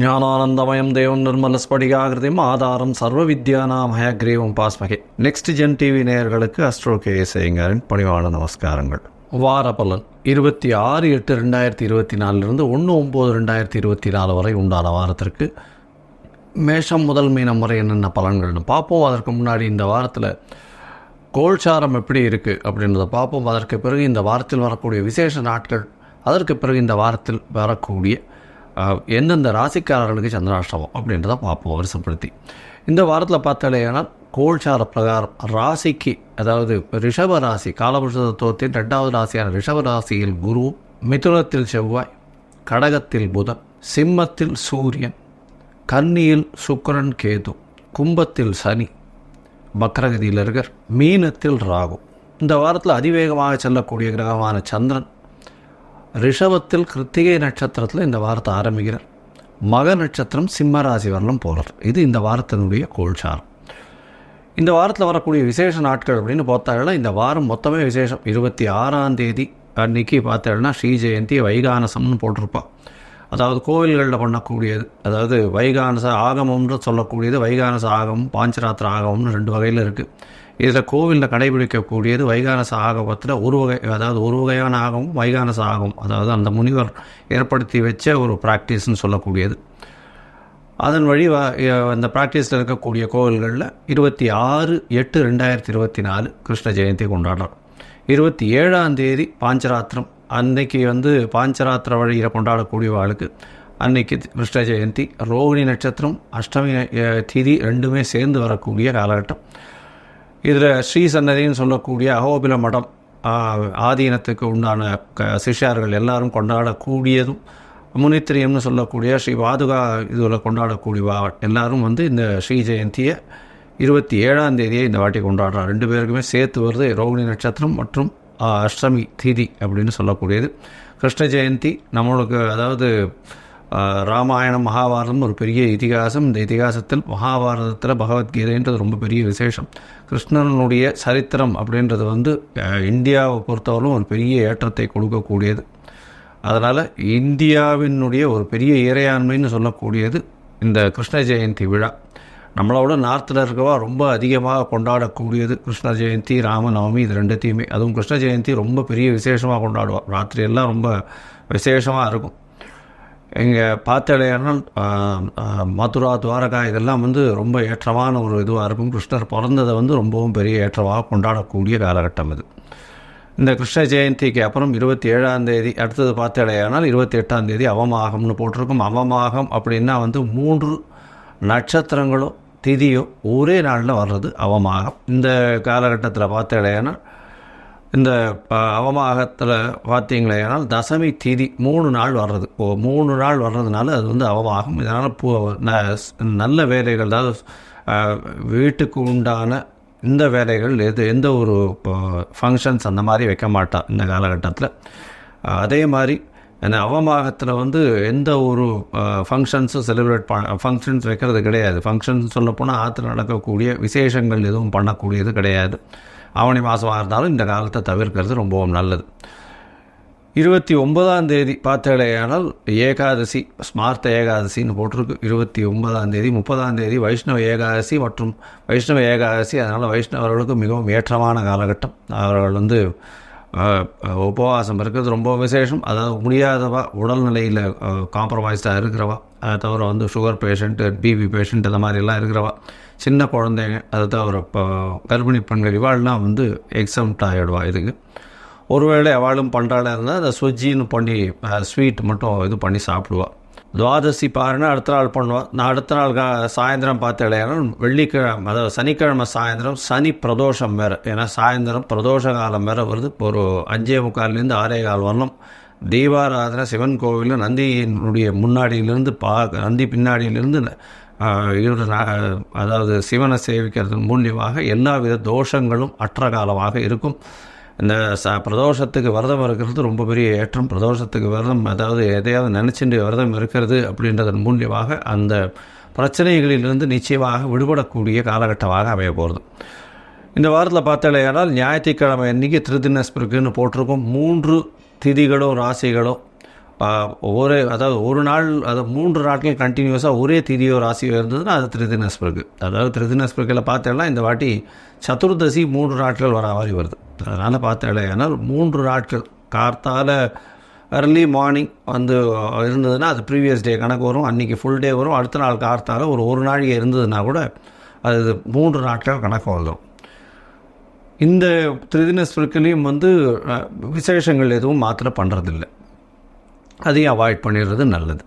ஞானானந்தமயம் தேவம் நிர்மலஸ்படிகாகிருதியும் ஆதாரம் சர்வ வித்யானாம் ஹயக்ரீவம் பாஸ்மகே. நெக்ஸ்ட் ஜென் டிவி நேயர்களுக்கு அஸ்ட்ரோ கேஎஸ் ஐயங்காரின் பணிவான நமஸ்காரங்கள். வார பலன் 26/8/2024 1/9/2024 வரை உண்டான வாரத்திற்கு மேஷம் முதல் மீனம் வரை என்னென்ன பலன்கள்னு பார்ப்போம். அதற்கு முன்னாடி இந்த வாரத்தில் கோல்சாரம் எப்படி இருக்குது அப்படின்றத பார்ப்போம். அதற்கு பிறகு இந்த வாரத்தில் வரக்கூடிய விசேஷ நாட்கள், அதற்கு பிறகு இந்த வாரத்தில் வரக்கூடிய எந்தெந்த ராசிக்காரர்களுக்கு சந்திராஷ்டமம் அப்படின்றத பார்ப்போம் வருஷப்படுத்தி. இந்த வாரத்தில் பார்த்தாலேனால் கோல்சார பிரகாரம் ராசிக்கு, அதாவது ரிஷப ராசி, காலபுருஷ தத்துவத்தின் 2வது ராசியான ரிஷப ராசியில் குரு, மிதுனத்தில் செவ்வாய், கடகத்தில் புதன், சிம்மத்தில் சூரியன், கன்னியில் சுக்கிரன் கேது, கும்பத்தில் சனி வக்ரகதியில் இருக்கார், மீனத்தில் ராகு. இந்த வாரத்தில் அதிவேகமாக செல்லக்கூடிய கிரகமான சந்திரன் ரிஷபத்தில் கிருத்திகை நட்சத்திரத்தில் இந்த வாரத்தை ஆரம்பிக்கிறார். மக நட்சத்திரம் சிம்ம ராசி வரலும் போகிறார். இது இந்த வாரத்தினுடைய கோல்சாரம். இந்த வாரத்தில் வரக்கூடிய விசேஷ நாட்கள் அப்படின்னு பார்த்தாங்கன்னா, இந்த வாரம் மொத்தமே விசேஷம். 26ஆம் தேதி அன்றைக்கி பார்த்தாங்கன்னா ஸ்ரீ ஜெயந்தி வைகானசம்னு போட்டிருப்பாள். அதாவது கோவில்களில் பண்ணக்கூடியது, அதாவது வைகானச ஆகமம்னு சொல்லக்கூடியது. வைகானச ஆகமம், பாஞ்சராத்திர ஆகமம்னு 2 வகையில் இருக்குது. இதில் கோவிலில் கடைபிடிக்கக்கூடியது வைகானச ஆகமத்தில் ஒரு வகை, அதாவது ஒரு வகையான ஆகமம் வைகானச ஆகமம், அதாவது அந்த முனிவர் ஏற்படுத்தி வச்ச ஒரு ப்ராக்டிஸ்ன்னு சொல்லக்கூடியது. அதன் வழி அந்த ப்ராக்டிஸில் இருக்கக்கூடிய கோவில்களில் 26/8/2024 கிருஷ்ண ஜெயந்தி கொண்டாடுறோம். 27ஆம் தேதி பாஞ்சராத்திரம், அன்னைக்கு பாஞ்சராத்திர வழியில் கொண்டாடக்கூடிய வாழ்க்கை அன்னைக்கு கிருஷ்ண ஜெயந்தி. ரோகிணி நட்சத்திரம், அஷ்டமி திதி ரெண்டுமே சேர்ந்து வரக்கூடிய காலகட்டம். இதில் ஸ்ரீ சன்னதின்னு சொல்லக்கூடிய அகோபில மடம் ஆதீனத்துக்கு உண்டான சிஷ்யார்கள் எல்லாரும் கொண்டாடக்கூடியதும், முனித்திரியம்னு சொல்லக்கூடிய ஸ்ரீ பாதுகா இதில் கொண்டாடக்கூடிய எல்லாரும் இந்த ஸ்ரீ ஜெயந்தியை 27ஆம் தேதியை இந்த வாட்டி கொண்டாடுறார். 2 பேருக்குமே சேர்த்து வருது ரோகிணி நட்சத்திரம் மற்றும் அஷ்டமி திதி அப்படின்னு சொல்லக்கூடியது. கிருஷ்ண ஜெயந்தி நம்மளுக்கு, அதாவது ராமாயணம் மகாபாரதம் ஒரு பெரிய இதிகாசம். இந்த இதிகாசத்தில் மகாபாரதத்தில் பகவத்கீதைன்றது ரொம்ப பெரிய விசேஷம். கிருஷ்ணனுடைய சரித்திரம் அப்படின்றது இந்தியாவை பொறுத்தவரைக்கும் ஒரு பெரிய ஏற்றத்தை கொடுக்கக்கூடியது. அதனால் இந்தியாவினுடைய ஒரு பெரிய இறையாண்மைன்னு சொல்லக்கூடியது இந்த கிருஷ்ண ஜெயந்தி விழா. நம்மளோட நார்த்தில் இருக்கவா ரொம்ப அதிகமாக கொண்டாடக்கூடியது கிருஷ்ண ஜெயந்தி, ராமநவமி, இது 2த்தையுமே. அதுவும் கிருஷ்ண ஜெயந்தி ரொம்ப பெரிய விசேஷமாக கொண்டாடுவோம். ராத்திரி எல்லாம் ரொம்ப விசேஷமாக இருக்கும். இங்கே பார்த்தாலேனால் மதுரா, துவாரகா இதெல்லாம் ரொம்ப ஏற்றமான ஒரு இதுவாக இருக்கும். கிருஷ்ணர் பிறந்ததை ரொம்பவும் பெரிய ஏற்றமாக கொண்டாடக்கூடிய காலகட்டம் இது. இந்த கிருஷ்ண ஜெயந்திக்கு அப்புறம் 27ஆம் தேதி அடுத்தது பார்த்தாலேனால் 28ஆம் தேதி அவமாகம்னு போட்டிருக்கும். அவமாகம் அப்படின்னா 3 நட்சத்திரங்களோ திதியோ ஒரே நாளில் வர்றது அவமாகம். இந்த காலகட்டத்தில் பார்த்தாலேனால், இந்த அவமாகத்தில் பார்த்தீங்களேனால் தசமி திதி 3 நாள் வர்றது. 3 நாள் வர்றதுனால அது அவமாகம். இதனால் நல்ல வேலைகள், அதாவது வீட்டுக்கு உண்டான இந்த வேலைகள் எந்த ஒரு ஃபங்க்ஷன்ஸ் அந்த மாதிரி வைக்க மாட்டான் இந்த காலகட்டத்தில். அதே மாதிரி அவமாகத்தில் எந்த ஒரு ஃபங்க்ஷன்ஸும் ஃபங்க்ஷன்ஸ் வைக்கிறது கிடையாது. ஃபங்க்ஷன்ஸ் சொல்லப்போனால் ஆற்றுல நடக்கக்கூடிய விசேஷங்கள் எதுவும் பண்ணக்கூடியது கிடையாது. ஆவணி மாதமாக இருந்தாலும் இந்த காலத்தை தவிர்க்கிறது ரொம்பவும் நல்லது. 29ஆம் தேதி பார்த்தாலேயானால் ஏகாதசி, ஸ்மார்த்த ஏகாதசின்னு போட்டிருக்கு. 29ஆம் தேதி 30ஆம் தேதி வைஷ்ணவ ஏகாதசி மற்றும் வைஷ்ணவ ஏகாதசி. அதனால் வைஷ்ணவர்களுக்கு மிகவும் ஏற்றமான காலகட்டம். அவர்கள் உபவாசம் இருக்கிறது ரொம்ப விசேஷம். அதாவது முடியாதவா, உடல்நிலையில் காம்ப்ரமைஸ்டாக இருக்கிறவா, அதை தவிர சுகர் பேஷண்ட்டு, பிபி பேஷண்ட் இந்த மாதிரிலாம் இருக்கிறவா, சின்ன குழந்தைங்க, அதை தவிர கர்ப்பிணி பெண்கள் இவாள்லாம் எக்ஸம்ட் ஆகிடுவா இதுக்கு. ஒருவேளை அவளும் பண்ணுறாளா இருந்தால் அதை சுஜின்னு பண்ணி ஸ்வீட் மட்டும் இது பண்ணி சாப்பிடுவாள். துவாதசி பாருன்னா அடுத்த நாள் பண்ணுவாள். நான் அடுத்த நாள் சாயந்தரம் பார்த்தாலேனா வெள்ளிக்கிழமை, அதாவது சனிக்கிழமை சாயந்தரம் சனி பிரதோஷம் வேறு. ஏன்னா சாயந்தரம் பிரதோஷ காலம் வேறு வருது. ஒரு 5:45 6:15 வரணும். தீபாராதனை சிவன் கோவிலில் நந்தியினுடைய முன்னாடியிலிருந்து நந்தி பின்னாடியிலிருந்து அதாவது சிவனை சேவிக்கிறது மூலியமாக எல்லா வித தோஷங்களும் அற்ற காலமாக இருக்கும். இந்த பிரதோஷத்துக்கு விரதம் இருக்கிறது ரொம்ப பெரிய ஏற்றம். பிரதோஷத்துக்கு விரதம், அதாவது எதையாவது நினச்சிட்டு விரதம் இருக்கிறது அப்படின்றதன் மூலியமாக அந்த பிரச்சனைகளிலிருந்து நிச்சயமாக விடுபடக்கூடிய காலகட்டமாக அமைய போகிறது. இந்த வாரத்தில் பார்த்தாலேயானால் ஞாயிற்றுக்கிழமை அன்றைக்கி திருதினஸ்பிருக்குன்னு போட்டிருக்கோம். 3 திதிகளோ ராசிகளோ அதாவது ஒரு நாள், அதாவது 3 நாட்கள் கண்டினியூஸாக ஒரே திதியோ ராசியோ இருந்ததுன்னா அது திருதினஸ்பிறகு. அதாவது திருதினஸ்பிறகில் பார்த்தேன்னா இந்த வாட்டி சதுர்தசி 3 நாட்கள் வர மாதிரி வருது. அதனால் பார்த்தேனால் 3 நாட்கள் கார்த்தால early மார்னிங் இருந்ததுன்னா அது ப்ரீவியஸ் டே கணக்கு வரும், அன்றைக்கி ஃபுல் டே வரும். அடுத்த நாள் கார்த்தால ஒரு நாளைக்கு இருந்ததுன்னா கூட அது 3 நாட்கள் கணக்கு வந்துடும். இந்த திருதினஸ்பிறகுலையும் விசேஷங்கள் எதுவும் மாத்திரை பண்ணுறதில்லை, அதையும் அவாய்ட் பண்ணிடுறது நல்லது.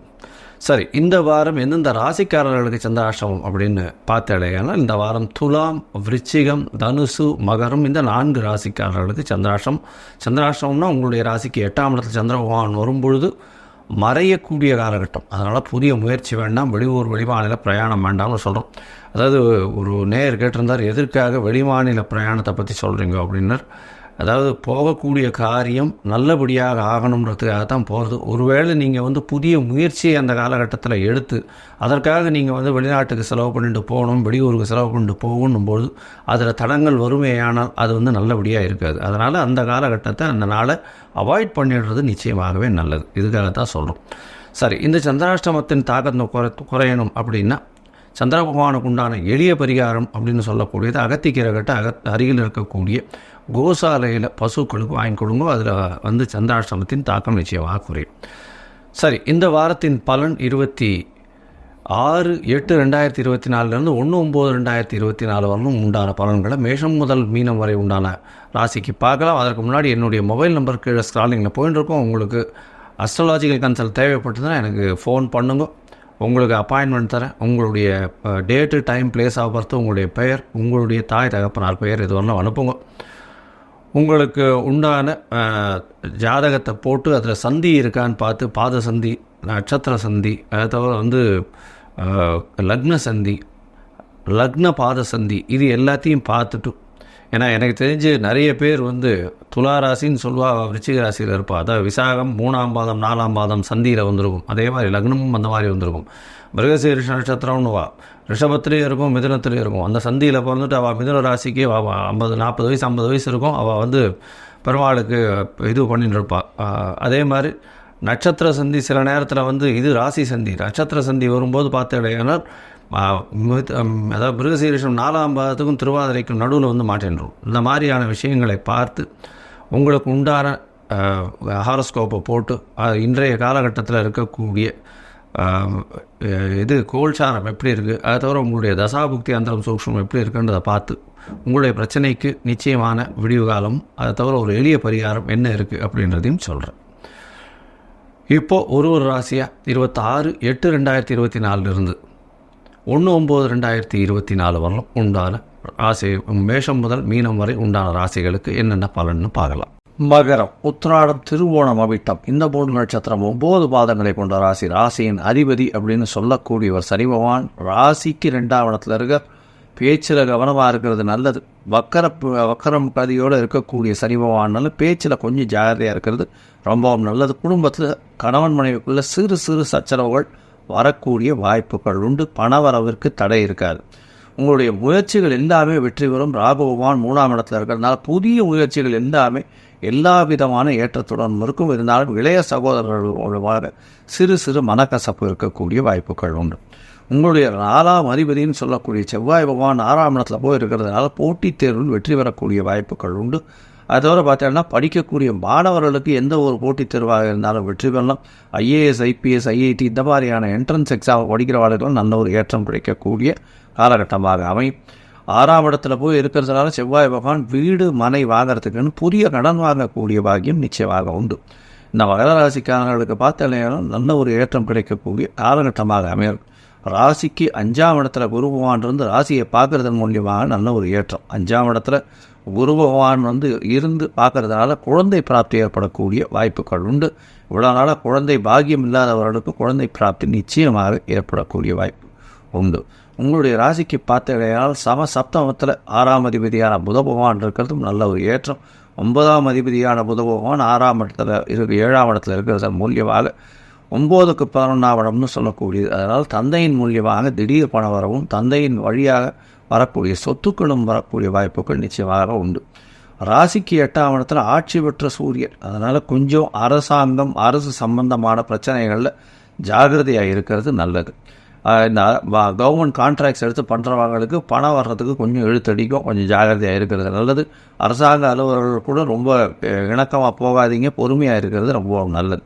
சரி, இந்த வாரம் எந்தெந்த ராசிக்காரர்களுக்கு சந்திராஷ்டமம் அப்படின்னு பார்த்தடையானால் இந்த வாரம் துலாம், விருச்சிகம், தனுசு, மகரம் இந்த 4 ராசிக்காரர்களுக்கு சந்திராஷ்டமம்னா உங்களுடைய ராசிக்கு 8ஆம் இடத்துல சந்திர பகவான் வரும்பொழுது மறையக்கூடிய காலகட்டம். அதனால் புதிய முயற்சி வேண்டாம், வெளியூர் வெளிமாநில பிரயாணம் வேண்டாம்னு சொல்கிறோம். அதாவது ஒரு நேயர் கேட்டிருந்தார், எதற்காக வெளிமாநில பிரயாணத்தை பற்றி சொல்கிறீங்க அப்படின்னர். அதாவது போகக்கூடிய காரியம் நல்லபடியாக ஆகணுன்றதுக்காக தான் போகிறது. ஒருவேளை நீங்கள் புதிய முயற்சியை அந்த காலகட்டத்தில் எடுத்து அதற்காக நீங்கள் வெளிநாட்டுக்கு செலவு பண்ணிட்டு போகணும், வெளியூருக்கு செலவு பண்ணிட்டு போகணும்போது அதில் தடங்கள் வறுமையானால் அது நல்லபடியாக இருக்காது. அதனால் அந்த காலகட்டத்தை, அந்த நாளை அவாய்ட் பண்ணிடுறது நிச்சயமாகவே நல்லது. இதுக்காக தான் சொல்கிறோம். சரி, இந்த சந்திராஷ்டமத்தின் தாக்கத்தை குறையணும் அப்படின்னா சந்திர பகவானுக்கு உண்டான எளிய பரிகாரம் அப்படின்னு சொல்லக்கூடியது அகத்திக்கீரை கட்ட அருகில் இருக்கக்கூடிய கோசாலையில் பசுக்களுக்கு வாங்கி கொடுங்க. அதில் சந்திராஷ்டமத்தின் தாக்கம் நிச்சயமாக குறையும். சரி, இந்த வாரத்தின் பலன் 26/8/2024 1/9/2024 வரலும் உண்டான பலன்களை மேஷம் முதல் மீனம் வரை உண்டான ராசிக்கு பார்க்கலாம். அதற்கு முன்னாடி என்னுடைய மொபைல் நம்பர் கீழே ஸ்க்ராலிங்கில் போயிட்டு இருக்கோம். உங்களுக்கு அஸ்ட்ராலாஜிக்கல் கன்சல்ட் தேவைப்பட்டதுன்னா எனக்கு ஃபோன் பண்ணுங்க, உங்களுக்கு அப்பாயின்மெண்ட் தரேன். உங்களுடைய date, time, place of birth, உங்களுடைய பெயர், உங்களுடைய தாய் தகப்பனார் பெயர் இது வரலாம் அனுப்புங்க. உங்களுக்கு உண்டான ஜாதகத்தை போட்டு அதில் சந்தி இருக்கான்னு பார்த்து, பாத சந்தி, நட்சத்திர சந்தி, அதை தவிர லக்ன சந்தி, லக்ன பாத சந்தி, இது எல்லாத்தையும் பார்த்துட்டு, ஏன்னா எனக்கு தெரிஞ்சு நிறைய பேர் துளாராசின்னு சொல்லுவா, விருச்சிக ராசியில் இருப்பா. அதாவது விசாகம் 3ஆம் பாதம் 4ஆம் பாதம் சந்தியில் வந்திருக்கும். அதே மாதிரி லக்னமும் அந்த மாதிரி வந்திருக்கும். மிருகசீரிஷ நட்சத்திரம்னுவா ரிஷபத்துலேயும் இருக்கும், மிதுனத்துலேயும் இருக்கும். அந்த சந்தியில் பிறந்துட்டு அவள் மிதுன ராசிக்கு 40 வயசு 50 வயசு இருக்கும். அவள் பெருமாளுக்கு இது பண்ணிட்டு இருப்பாள். அதே மாதிரி நட்சத்திர சந்தி சில நேரத்தில் இது ராசி சந்தி, நட்சத்திர சந்தி வரும்போது பார்த்தேன்னா அதாவது மிருகசீரிஷம் 4ஆம் பாதத்துக்கும் திருவாதிரைக்கும் நடுவில் மாட்டேன்றோம். இந்த மாதிரியான விஷயங்களை பார்த்து உங்களுக்கு உண்டான ஹாரோஸ்கோப்பை போட்டு இன்றைய காலகட்டத்தில் இருக்கக்கூடிய கோல்சாரம் எப்படி இருக்குது, அதை தவிர உங்களுடைய தசாபுக்தி அந்தரம் சூக்ஷ்மம் எப்படி இருக்குன்றதை பார்த்து உங்களுடைய பிரச்சனைக்கு நிச்சயமான விடிவு காலம், அதை தவிர ஒரு எளிய பரிகாரம் என்ன இருக்குது அப்படின்றதையும் சொல்கிறேன். இப்போது ஒரு ராசியாக 26/8/2024 1/9/2024 வரலும் உண்டான ராசி மேஷம் முதல் மீனம் வரை உண்டான ராசிகளுக்கு என்னென்ன பலன்னு பார்க்கலாம். மகரம், உத்திராடம், திருவோணம், அவிட்டம் இந்த 3 நட்சத்திரம் 9 பாதங்களை கொண்ட ராசி. ராசியின் அதிபதி அப்படின்னு சொல்லக்கூடியவர் சனி பகவான். ராசிக்கு 2ஆம் இடத்துல இருக்க பேச்சில் கவனமாக இருக்கிறது நல்லது. வக்கரம் கதியோடு இருக்கக்கூடிய சனி பகவானால பேச்சில் கொஞ்சம் ஜாகிரதையாக இருக்கிறது ரொம்பவும் நல்லது. குடும்பத்தில் கணவன் மனைவிக்குள்ள சிறு சிறு சச்சரவுகள் வரக்கூடிய வாய்ப்புகள் உண்டு. பணவரவிற்கு தடை இருக்காது. உங்களுடைய முயற்சிகள் எல்லாமே வெற்றி பெறும். ராகு பகவான் 3ஆம் இடத்துல இருக்கிறதுனால புதிய முயற்சிகள் எல்லாமே எல்லா விதமான ஏற்றத்துடன் இருக்கும். இருந்தாலும் இளைய சகோதரர்கள் சிறு சிறு மனக்கசப்பு இருக்கக்கூடிய வாய்ப்புகள் உண்டு. உங்களுடைய 4ஆம் அதிபதினு சொல்லக்கூடிய செவ்வாய் பகவான் 6ஆம் இடத்துல போய் இருக்கிறதுனால போட்டித் தேர்வில் வெற்றி பெறக்கூடிய வாய்ப்புகள் உண்டு. அதை தவிர பார்த்தீங்கன்னா படிக்கக்கூடிய மாணவர்களுக்கு எந்த ஒரு போட்டித் தேர்வாக இருந்தாலும் வெற்றி பெறலாம். ஐஏஎஸ், ஐபிஎஸ், ஐஐடி இந்த மாதிரியான என்ட்ரன்ஸ் எக்ஸாம் படிக்கிறவர்களுக்கு நல்ல ஒரு ஏற்றம் கிடைக்கக்கூடிய காலகட்டமாக அமையும். 6ஆம் இடத்துல போய் இருக்கிறதுனால செவ்வாய் பகவான் வீடு மனை வாங்கிறதுக்குன்னு புதிய கடன் வாங்கக்கூடிய பாக்கியம் நிச்சயமாக உண்டு. இந்த மகர ராசிக்காரர்களுக்கு பார்த்தீங்கன்னா நல்ல ஒரு ஏற்றம் கிடைக்கக்கூடிய காலகட்டமாக அமையும். ராசிக்கு 5ஆம் இடத்துல குரு பகவான் இருந்து ராசியை பார்க்கறதன் மூலியமாக நல்ல ஒரு ஏற்றம். 5ஆம் இடத்துல குரு பகவான் இருந்து பார்க்கறதுனால குழந்தை பிராப்தி ஏற்படக்கூடிய வாய்ப்புகள் உண்டு. இவ்வளோ நாளாக குழந்தை பாக்கியம் இல்லாதவர்களுக்கு குழந்தை பிராப்தி நிச்சயமாக ஏற்படக்கூடிய வாய்ப்பு உண்டு. உங்களுடைய ராசிக்கு பார்த்தீங்கன்னா சப்தமத்தில் 6ஆம் அதிபதியான புத பகவான் இருக்கிறதும் நல்ல ஒரு ஏற்றம். 9ஆம் அதிபதியான புத பகவான் 6ஆம் இடத்துல 7ஆம் இடத்துல இருக்கிறது மூலியமாக 9க்கு 11ஆம் இடம்னு சொல்லக்கூடியது. அதனால் தந்தையின் மூலியமாக திடீர் பணம் வரவும் தந்தையின் வழியாக வரக்கூடிய சொத்துக்களும் வரக்கூடிய வாய்ப்புகள் நிச்சயமாக உண்டு. ராசிக்கு 8ஆம் இடத்துல ஆட்சி பெற்ற சூரியன். அதனால் கொஞ்சம் அரசாங்கம் அரசு சம்பந்தமான பிரச்சனைகளில் ஜாகிரதையாக இருக்கிறது நல்லது. இந்த கவர்மெண்ட் கான்ட்ராக்ட்ஸ் எடுத்து பண்ணுறவங்களுக்கு பணம் வர்றதுக்கு கொஞ்சம் இழுத்தடிக்கும், கொஞ்சம் ஜாகிரதையாக இருக்கிறது நல்லது. அரசாங்க அலுவலர்கள் கூட ரொம்ப இணக்கமாக போகாதீங்க, பொறுமையாக இருக்கிறது ரொம்ப நல்லது.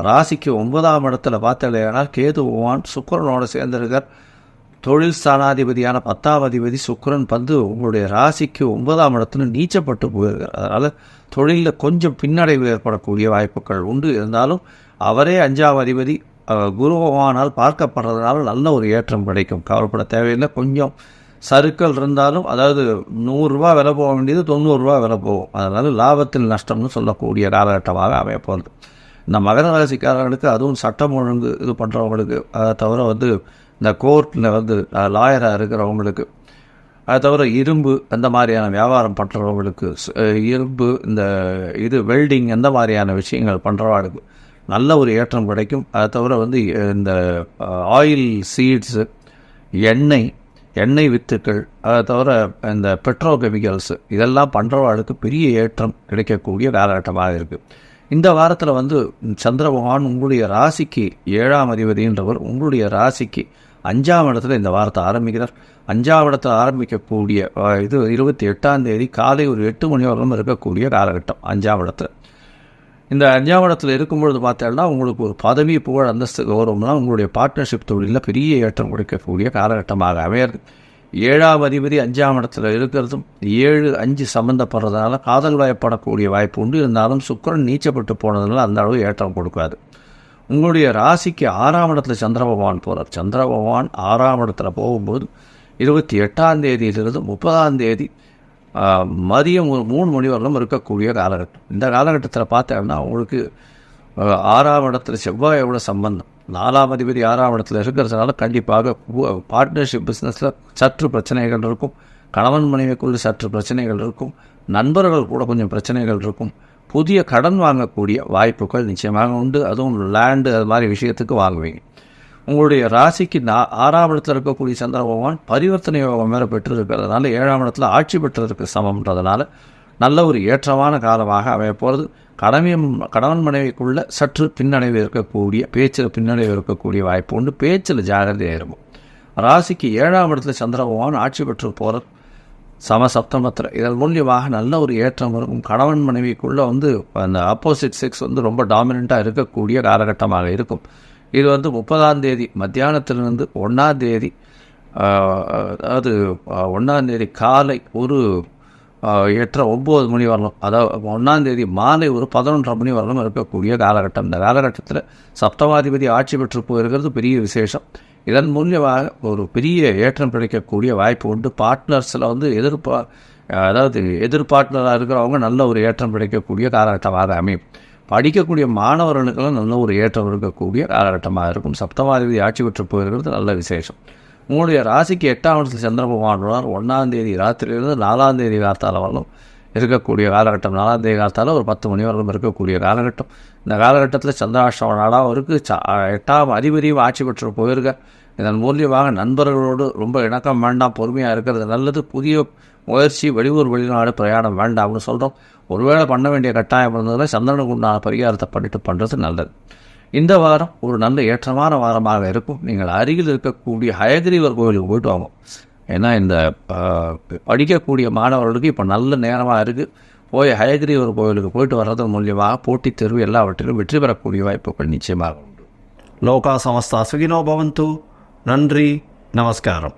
ராசிக்கு 9ஆம் இடத்துல பார்த்தலையானால் கேது பகவான் சுக்கிரனோடு சேர்ந்திருக்கார். தொழில் ஸ்தானாதிபதியான 10ஆம் அதிபதி சுக்கிரன் உங்களுடைய ராசிக்கு 9ஆம் இடத்துல நீச்சப்பட்டு போயிருக்கார். அதனால் தொழிலில் கொஞ்சம் பின்னடைவு ஏற்படக்கூடிய வாய்ப்புகள் உண்டு. இருந்தாலும் அவரே 5ஆம் அதிபதி குரு பகவானால் பார்க்கப்படுறதுனால நல்ல ஒரு ஏற்றம் கிடைக்கும், கவலைப்பட தேவையில்லை. கொஞ்சம் சறுக்கல் இருந்தாலும், அதாவது 100 ரூபா விலை போக வேண்டியது 90 ரூபா விலை போகும். அதனால் லாபத்தில் நஷ்டம்னு சொல்லக்கூடிய காலகட்டமாக அமையப்போகுது. இந்த மகர ராசிக்காரர்களுக்கு, அதுவும் சட்டம் ஒழுங்கு இது பண்ணுறவங்களுக்கு, அதை தவிர இந்த கோர்ட்டில் லாயராக இருக்கிறவங்களுக்கு, அதை தவிர இரும்பு அந்த மாதிரியான வியாபாரம் பண்ணுறவங்களுக்கு, இரும்பு இந்த வெல்டிங் அந்த மாதிரியான விஷயங்கள் பண்ணுறவங்களுக்கு நல்ல ஒரு ஏற்றம் கிடைக்கும். அதை தவிர இந்த ஆயில் சீட்ஸு, எண்ணெய் வித்துக்கள், அதை தவிர இந்த பெட்ரோகெமிக்கல்ஸு இதெல்லாம் பண்ணுறவர்களுக்கு பெரிய ஏற்றம் கிடைக்கக்கூடிய காலகட்டமாக இருக்குது. இந்த வாரத்தில் சந்திர பகவான் உங்களுடைய ராசிக்கு 7ஆம் அதிபதின்றவர் உங்களுடைய ராசிக்கு 5ஆம் இடத்துல இந்த வாரத்தை ஆரம்பிக்கிறார். 5ஆம் இடத்துல ஆரம்பிக்கக்கூடிய இது 28ஆம் தேதி காலை ஒரு 8 மணி வரலும் இருக்கக்கூடிய காலகட்டம். 5ஆம் இடத்துல இந்த 5ஆம் இடத்துல இருக்கும்பொழுது பார்த்தோம்னா உங்களுக்கு ஒரு பதவி, புகழ், அந்தஸ்து, கௌரவம்னா உங்களுடைய பார்ட்னர்ஷிப் தொழிலில் பெரிய ஏற்றம் கொடுக்கக்கூடிய காலகட்டமாக அமையாது. 7ஆம் அதிபதி 5ஆம் இடத்துல இருக்கிறதும் 7-5 சம்மந்தப்படுறதுனால காதல் வயப்படக்கூடிய வாய்ப்பு உண்டு. இருந்தாலும் சுக்கிரன் நீச்சப்பட்டு போனதுனால அந்த அளவு ஏற்றம் கொடுக்காது. உங்களுடைய ராசிக்கு 6ஆம் இடத்துல சந்திர பகவான் போகிறார். சந்திர பகவான் 6ஆம் இடத்துல போகும்போது 28ஆம் தேதியிலிருந்து 30ஆம் தேதி மதியம் ஒரு 3 மணி வரலும் இருக்கக்கூடிய காலகட்டம். இந்த காலகட்டத்தில் பார்த்தோம்னா உங்களுக்கு 6ஆம் இடத்துல செவ்வாயோட சம்பந்தம், 4ஆம் அதிபதி 6ஆம் இடத்துல இருக்கிறதுனால கண்டிப்பாக பார்ட்னர்ஷிப் பிஸ்னஸில் சற்று பிரச்சனைகள் இருக்கும். கணவன் மனைவிக்குள்ள சற்று பிரச்சனைகள் இருக்கும். நண்பர்கள் கூட கொஞ்சம் பிரச்சனைகள் இருக்கும். புதிய கடன் வாங்கக்கூடிய வாய்ப்புகள் நிச்சயமாக உண்டு. அதுவும் லேண்டு அது மாதிரி விஷயத்துக்கு வாங்குவீங்க. உங்களுடைய ராசிக்கு 6ஆம் இடத்துல இருக்கக்கூடிய சந்திர பகவான் பரிவர்த்தனை யோகம் மேலே பெற்றிருக்கிறதுனால 7ஆம் இடத்துல ஆட்சி பெற்றதற்கு சமம்ன்றதுனால நல்ல ஒரு ஏற்றமான காலமாக அமையப்போகிறது. கணவன் மனைவிக்குள்ள சற்று பின்னடைவு இருக்கக்கூடிய, பேச்சில் பின்னடைவு இருக்கக்கூடிய வாய்ப்பு உண்டு. பேச்சில் ஜாகிரதையாக இருக்கும். ராசிக்கு 7ஆம் இடத்துல சந்திர பகவான் ஆட்சி பெற்று போகிறது சமசப்தமத்தில். இதன் மூலியமாக நல்ல ஒரு ஏற்றம் இருக்கும். கணவன் மனைவிக்குள்ளே அந்த ஆப்போசிட் செக்ஸ் ரொம்ப டாமினண்ட்டாக இருக்கக்கூடிய காலகட்டமாக இருக்கும். இது 30ஆம் தேதி மத்தியானத்திலிருந்து 1ஆம் தேதி, அதாவது 1ஆம் தேதி காலை ஒரு 8-9 மணி வரலாம், அதாவது 1ஆம் தேதி மாலை ஒரு 11:30 மணி வரலாம் இருக்கக்கூடிய காலகட்டம். இந்த காலகட்டத்தில் சப்தமாதிபதி ஆட்சி பெற்று போயிருக்கிறது பெரிய விசேஷம். இதன் மூலியமாக ஒரு பெரிய ஏற்றம் கிடைக்கக்கூடிய வாய்ப்பு உண்டு. பார்ட்னர்ஸில் அதாவது எதிர்பார்ட்னராக இருக்கிறவங்க நல்ல ஒரு ஏற்றம் கிடைக்கக்கூடிய காலகட்டமாக அமையும். படிக்கக்கூடிய மாணவர்களுக்கெல்லாம் நல்ல ஒரு ஏற்றம் இருக்கக்கூடிய காலகட்டமாக இருக்கும். சப்தமாதிபதி ஆட்சி பெற்று போயிருக்கிறது நல்ல விசேஷம். உங்களுடைய ராசிக்கு 8ஆம் இடத்துல சந்திர பகவான் 1ஆம் தேதி ராத்திரியிலிருந்து 4ஆம் தேதி காலத்தால் வரலும் இருக்கக்கூடிய காலகட்டம். 4ஆம் தேதி காலத்தால் ஒரு 10 மணி வரலும் இருக்கக்கூடிய காலகட்டம். இந்த காலகட்டத்தில் சந்திராஷ்டம நாளாக இருக்குது. 8ஆம் அதிபதியும் ஆட்சி பெற்று போயிருக்க. இதன் மூலியமாக நண்பர்களோடு ரொம்ப இணக்கம் வேண்டாம், பொறுமையாக இருக்கிறது நல்லது. புதிய முயற்சி, வெளிநாடு பிரயாணம் வேண்டாம்னு சொல்கிறோம். ஒருவேளை பண்ண வேண்டிய கட்டாயம் இருந்ததில் சந்திரனுக்கு உண்டான பரிகாரத்தை பண்ணுறது நல்லது. இந்த வாரம் ஒரு நல்ல ஏற்றமான வாரமாக இருக்கும். நீங்கள் அருகில் இருக்கக்கூடிய ஹயகிரீவர் கோவிலுக்கு போயிட்டு வாங்க. ஏன்னா இந்த படிக்கக்கூடிய மாணவர்களுக்கு இப்போ நல்ல நேரமாக இருக்குது. போய் ஹயகிரீவர் கோவிலுக்கு போயிட்டு வர்றது மூலியமாக போட்டித் தேர்வு எல்லாவற்றிலும் வெற்றி பெறக்கூடிய வாய்ப்புகள் நிச்சயமாக உண்டு. லோகா சமஸ்தா சுகினோ பவந்து. நன்றி, நமஸ்காரம்.